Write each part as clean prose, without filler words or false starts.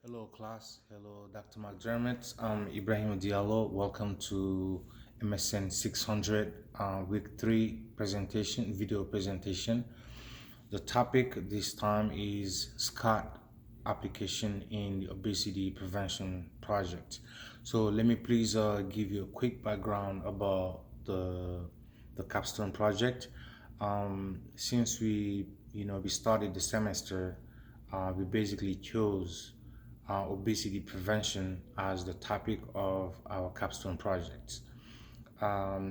Hello, class. Hello, Dr. McDermott. I'm Ibrahim Diallo. Welcome to MSN 600 week 3 presentation, video presentation. The topic this time is SCOT application in the obesity prevention project. So let me please give you a quick background about the capstone project. Since we started the semester, we basically chose obesity prevention as the topic of our capstone project.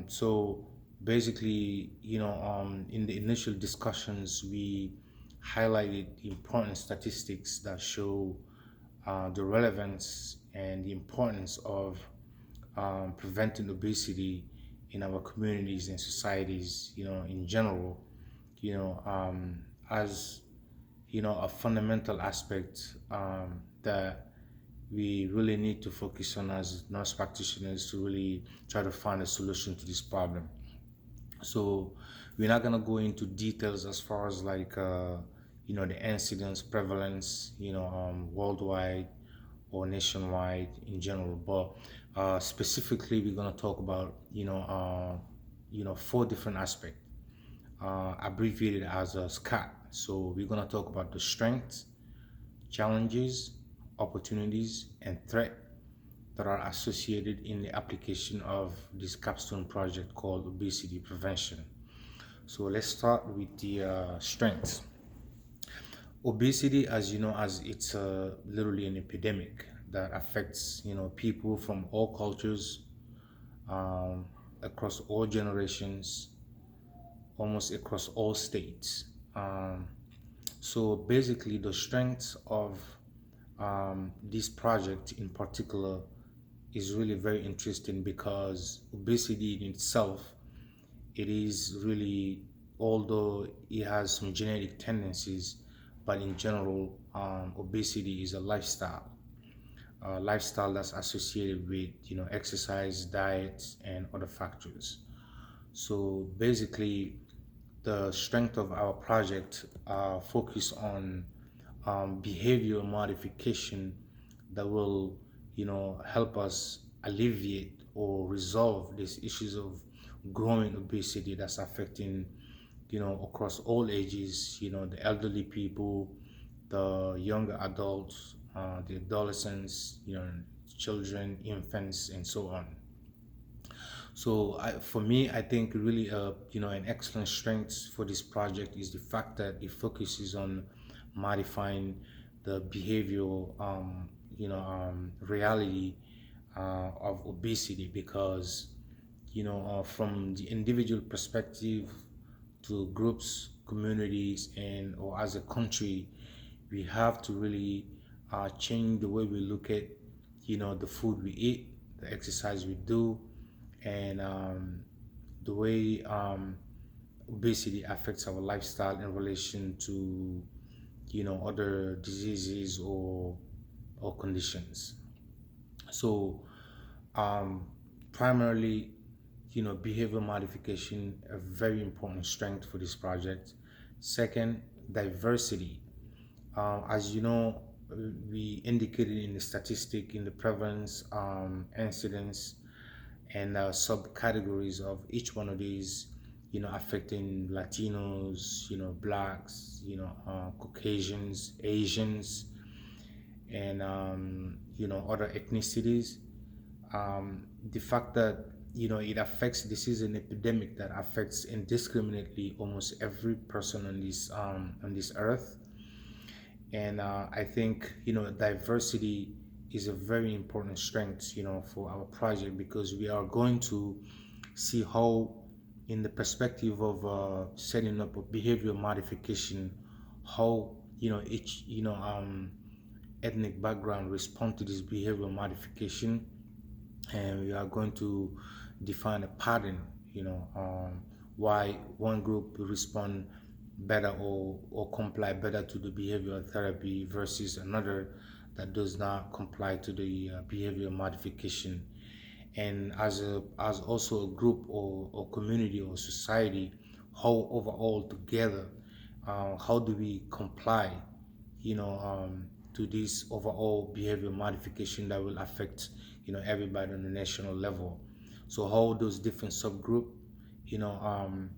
So basically, in the initial discussions, we highlighted the important statistics that show the relevance and the importance of preventing obesity in our communities and societies, in general, as a fundamental aspect that we really need to focus on as nurse practitioners to really try to find a solution to this problem. So we're not gonna go into details as far as like the incidence prevalence, worldwide or nationwide in general, but specifically we're gonna talk about four different aspects, abbreviated as a SCAT. So we're gonna talk about the strengths, challenges, opportunities, and threat that are associated in the application of this capstone project called obesity prevention. So let's start with the strengths. Obesity, as you know, as it's literally an epidemic that affects people from all cultures, um, across all generations, almost across all states. So basically, the strengths of this project in particular is really very interesting because obesity in itself, it is really, although it has some genetic tendencies, but in general, obesity is a lifestyle that's associated with exercise, diet, and other factors. So basically, the strength of our project focus on behavioral modification that will, help us alleviate or resolve these issues of growing obesity that's affecting, across all ages, the elderly people, the younger adults, the adolescents, children, infants, and so on. So for me, I think really, an excellent strength for this project is the fact that it focuses on modifying the behavioral, reality of obesity because, from the individual perspective to groups, communities, and or as a country, we have to really change the way we look at, the food we eat, the exercise we do, and the way obesity affects our lifestyle in relation to other diseases or conditions. So um, primarily, behavior modification, a very important strength for this project. Second, diversity. As you know, we indicated in the statistic, in the prevalence, incidence, and subcategories of each one of these, affecting Latinos, blacks, Caucasians, Asians, and other ethnicities. The fact that it affects, this is an epidemic that affects indiscriminately almost every person on this earth, and I think diversity is a very important strength for our project because we are going to see how, in the perspective of setting up a behavior modification, how each ethnic background respond to this behavior modification, and we are going to define a pattern, why one group will respond better or comply better to the behavioral therapy versus another that does not comply to the behavior modification. And as also a group or community or society, how overall together, how do we comply, you know, um, to this overall behavior modification that will affect everybody on the national level. So how those different subgroup you know um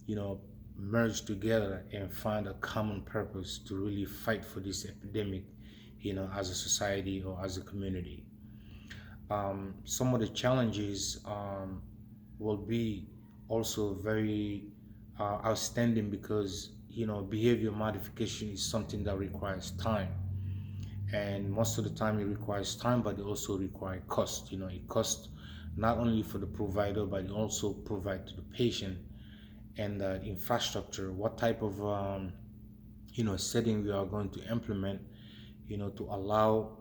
you know merge together and find a common purpose to really fight for this epidemic, as a society or as a community. Some of the challenges will be also very outstanding, because behavior modification is something that requires time, and most of the time it requires time, but it also requires cost. It costs not only for the provider, but it also provide to the patient, and the infrastructure, what type of setting we are going to implement, to allow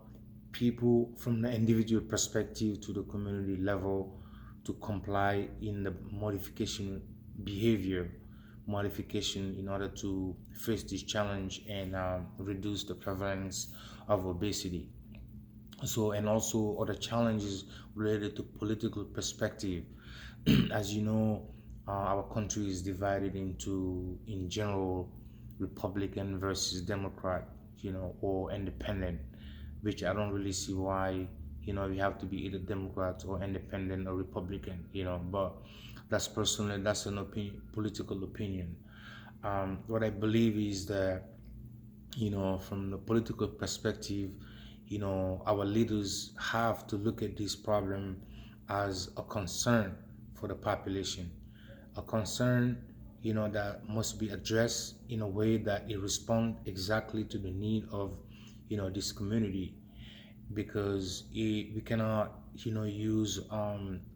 people from the individual perspective to the community level to comply in the modification behavior modification in order to face this challenge and reduce the prevalence of obesity. So, and also other challenges related to political perspective. As you know, our country is divided into, in general, Republican versus Democrat, or independent, which I don't really see why, you have to be either Democrat or independent or Republican, but that's an opinion, political opinion. What I believe is that, from the political perspective, our leaders have to look at this problem as a concern for the population, a concern, that must be addressed in a way that it responds exactly to the need of, this community, because we cannot, use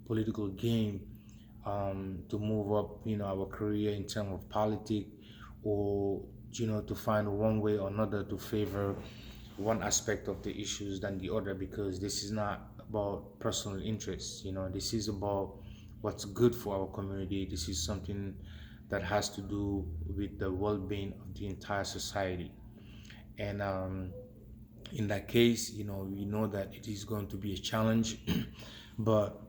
political game to move up, our career in terms of politics, or to find one way or another to favor one aspect of the issues than the other, because this is not about personal interests. This is about what's good for our community. This is something that has to do with the well-being of the entire society. And in that case, we know that it is going to be a challenge, but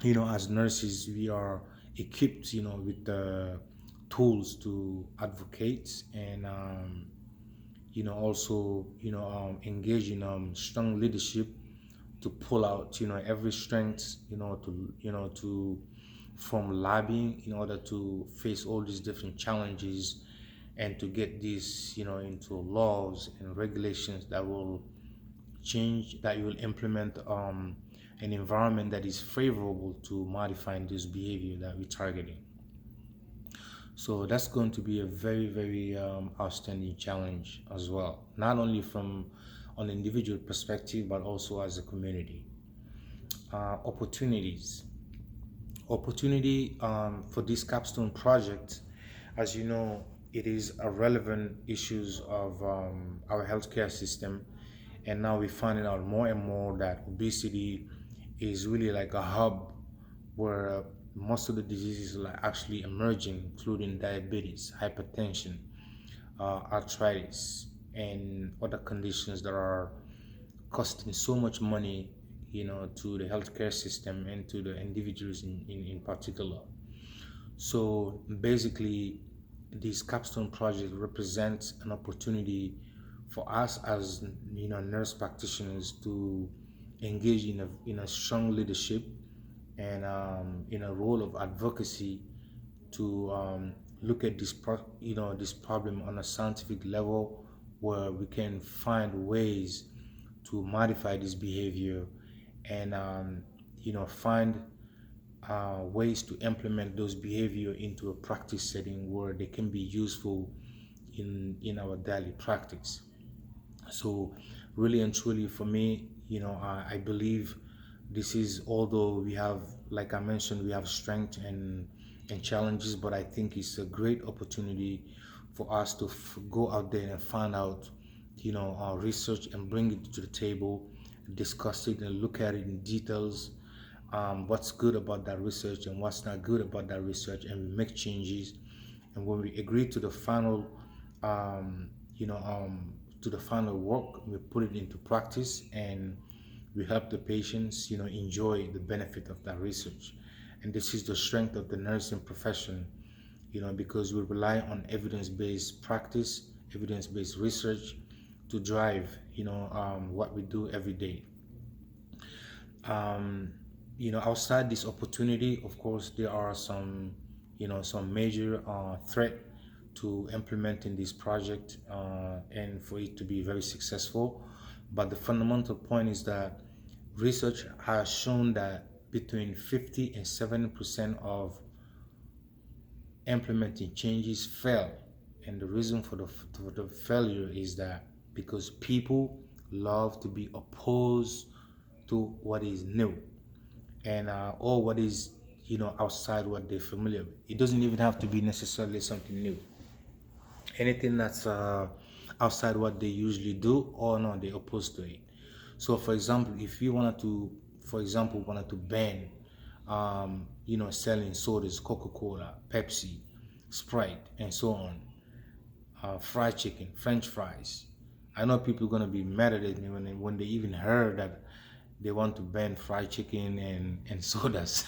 as nurses, we are equipped, with the tools to advocate, and also engage in strong leadership to pull out every strength, to from lobbying in order to face all these different challenges, and to get these into laws and regulations that will implement an environment that is favorable to modifying this behavior that we're targeting. So that's going to be a very, very outstanding challenge as well, not only from an individual perspective, but also as a community. Opportunities. Opportunity for this capstone project, as you know, it is a relevant issues of our healthcare system, and now we're finding out more and more that obesity is really like a hub where most of the diseases are actually emerging, including diabetes, hypertension, arthritis, and other conditions that are costing so much money, to the healthcare system and to the individuals in particular. So basically, this capstone project represents an opportunity for us as nurse practitioners to engage in a strong leadership, and in a role of advocacy to look at this problem on a scientific level, where we can find ways to modify this behavior, and find ways to implement those behavior into a practice setting where they can be useful in our daily practice. So really and truly for me, I believe this is, although we have, like I mentioned, we have strength and challenges, but I think it's a great opportunity for us to go out there and find out, our research, and bring it to the table, discuss it and look at it in details, what's good about that research and what's not good about that research, and we make changes. And when we agree to the final, um, you know, um, to the final work, we put it into practice, and we help the patients, enjoy the benefit of that research. And this is the strength of the nursing profession, because we rely on evidence-based practice, evidence-based research drive, what we do every day. um, Outside this opportunity, of course, there are some, some major threat to implementing this project, and for it to be very successful. But the fundamental point is that research has shown that between 50 and 70% of implementing changes fail. And the reason for the failure is that because people love to be opposed to what is new, and or what is, outside what they're familiar with. It doesn't even have to be necessarily something new. Anything that's outside what they usually do, or no, they're opposed to it. So for example, if you wanted to, ban selling sodas, Coca-Cola, Pepsi, Sprite, and so on, fried chicken, French fries. I know people are gonna be mad at me when they even heard that they want to ban fried chicken and sodas.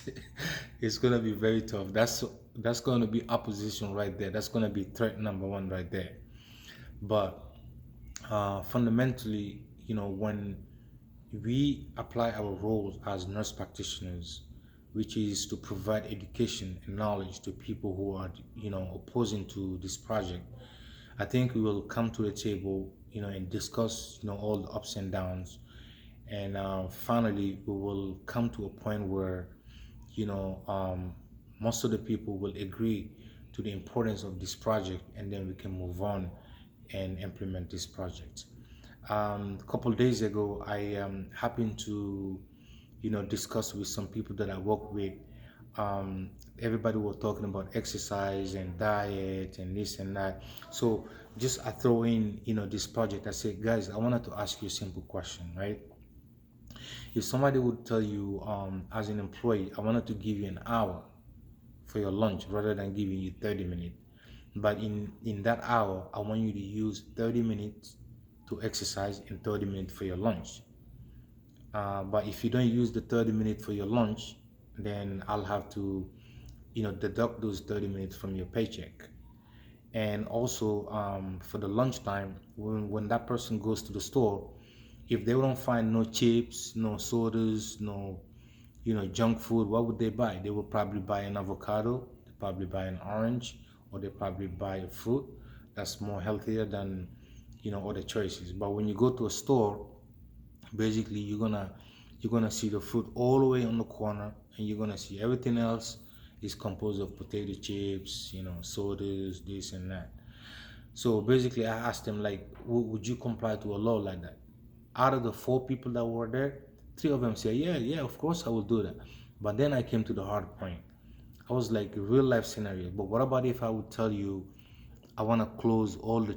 It's gonna be very tough. That's gonna be opposition right there. That's gonna be threat number one right there. But fundamentally, when we apply our roles as nurse practitioners, which is to provide education and knowledge to people who are, opposing to this project, I think we will come to the table, and discuss, all the ups and downs, and finally we will come to a point where, you know um, most of the people will agree to the importance of this project, and then we can move on and implement this project. A couple of days ago, I happened to, discuss with some people that I work with. Everybody was talking about exercise and diet and this and that. So just I throw in, this project. I said, guys, I wanted to ask you a simple question, right? If somebody would tell you, as an employee, I wanted to give you an hour for your lunch rather than giving you 30 minutes, but in that hour, I want you to use 30 minutes to exercise and 30 minutes for your lunch. But if you don't use the 30 minutes for your lunch, then I'll have to, deduct those 30 minutes from your paycheck. And also, for the lunchtime, when that person goes to the store, if they don't find no chips, no sodas, no, junk food, what would they buy? They will probably buy an avocado, they probably buy an orange, or they probably buy a fruit that's more healthier than, other choices. But when you go to a store, basically you're gonna see the fruit all the way on the corner, and you're gonna see everything else is composed of potato chips, sodas, this and that. So basically, I asked them, like, would you comply to a law like that? Out of the four people that were there, three of them said, yeah, yeah, of course I will do that. But then I came to the hard point. I was like, a real life scenario. But what about if I would tell you I want to close all the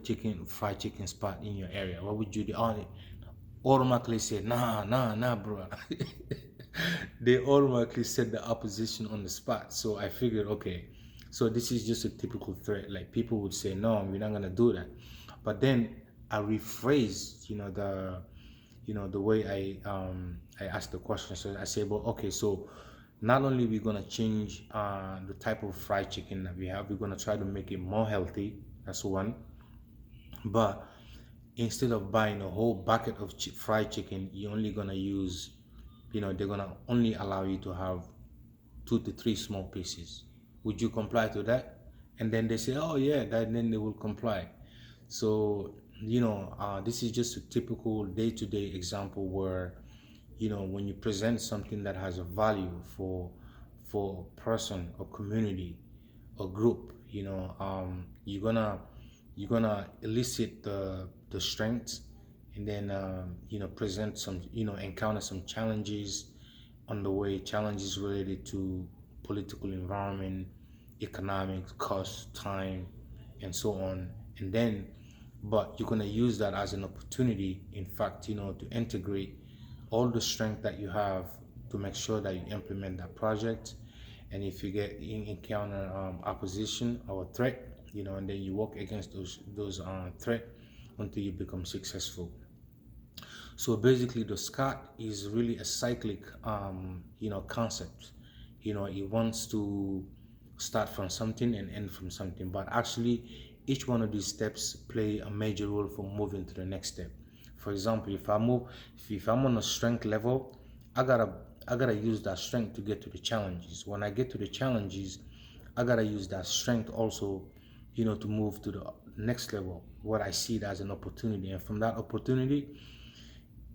fried chicken spot in your area? What would you do? Automatically said, nah, nah, nah, bro. They automatically said the opposition on the spot. So I figured, okay, so this is just a typical threat. Like, people would say, no, we're not gonna do that. But then I rephrased, the way I asked the question. So I say, well, okay, so not only we're gonna change the type of fried chicken that we have, we're gonna try to make it more healthy. That's one. But instead of buying a whole bucket of fried chicken, you're only gonna use, they're gonna only allow you to have 2 to 3 small pieces. Would you comply to that? And then they say, oh yeah, that, then they will comply. So, this is just a typical day-to-day example where, when you present something that has a value for a person or community or group, you're gonna elicit the strengths, and then present some, encounter some challenges on the way, challenges related to political environment, economics, cost, time, and so on. And then, but you're gonna use that as an opportunity, in fact, to integrate all the strength that you have to make sure that you implement that project. And if you encounter opposition or threat, and then you work against those threat until you become successful. So basically, the SCOT is really a cyclic, concept. It wants to start from something and end from something, but actually, each one of these steps play a major role for moving to the next step. For example, if I'm on a strength level, I gotta I gotta use that strength to get to the challenges. When I get to the challenges, I gotta use that strength also, to move to the next level. What I see it as an opportunity, and from that opportunity,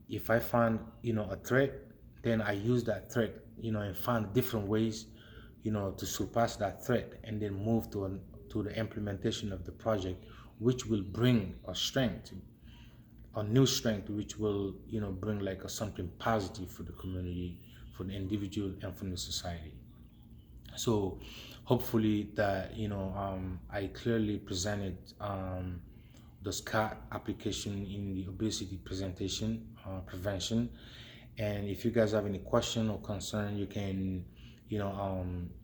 if I find a threat, then I use that threat, and find different ways, to surpass that threat, and then move to the implementation of the project, which will bring a new strength, which will bring like something positive for the community, for the individual, and for the society. So hopefully that I clearly presented the SCOT application in the obesity presentation prevention. And if you guys have any question or concern, you can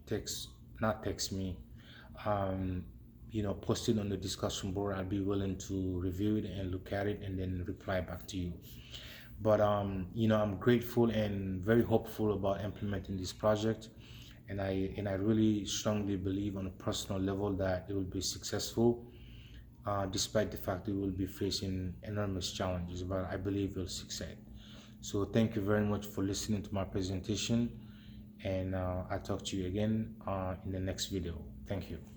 text not text me, um, post it on the discussion board. I'll be willing to review it and look at it and then reply back to you. But I'm grateful and very hopeful about implementing this project, and I really strongly believe on a personal level that it will be successful, despite the fact that we will be facing enormous challenges. But I believe we'll succeed. So thank you very much for listening to my presentation, and I'll talk to you again in the next video. Thank you.